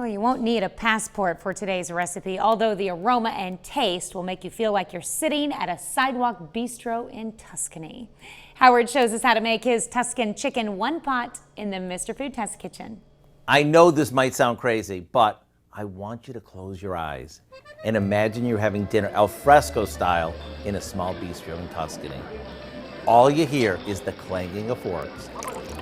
Well, you won't need a passport for today's recipe, although the aroma and taste will make you feel like you're sitting at a sidewalk bistro in Tuscany. Howard shows us how to make his Tuscan chicken one pot in the Mr. Food Test Kitchen. I know this might sound crazy, but I want you to close your eyes and imagine you're having dinner al fresco style in a small bistro in Tuscany. All you hear is the clanging of forks,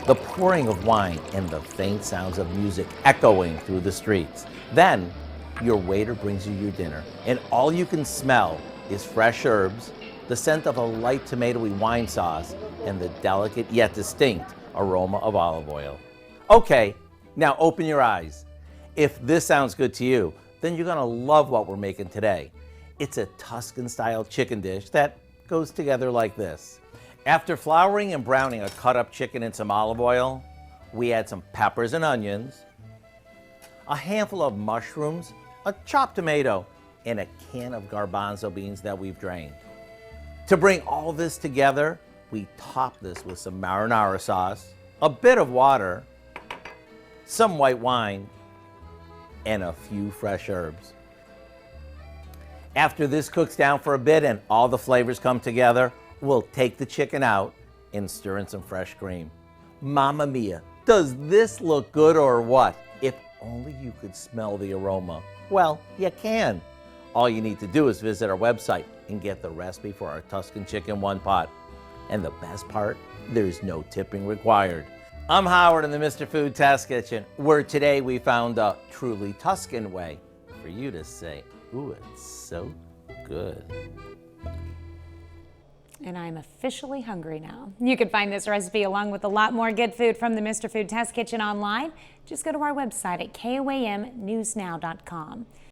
the pouring of wine, and the faint sounds of music echoing through the streets. Then, your waiter brings you your dinner, and all you can smell is fresh herbs, the scent of a light tomatoey wine sauce, and the delicate yet distinct aroma of olive oil. Okay, now open your eyes. If this sounds good to you, then you're gonna love what we're making today. It's a Tuscan-style chicken dish that goes together like this. After flouring and browning a cut-up chicken in some olive oil, we add some peppers and onions, a handful of mushrooms, a chopped tomato, and a can of garbanzo beans that we've drained. To bring all this together, we top this with some marinara sauce, a bit of water, some white wine, and a few fresh herbs. After this cooks down for a bit and all the flavors come together, we'll take the chicken out and stir in some fresh cream. Mamma mia, does this look good or what? If only you could smell the aroma. Well, you can. All you need to do is visit our website and get the recipe for our Tuscan chicken one pot. And the best part, there's no tipping required. I'm Howard in the Mr. Food Test Kitchen, where today we found a truly Tuscan way for you to say, ooh, it's so good. And I'm officially hungry now. You can find this recipe along with a lot more good food from the Mr. Food Test Kitchen online. Just go to our website at KOAMnewsnow.com.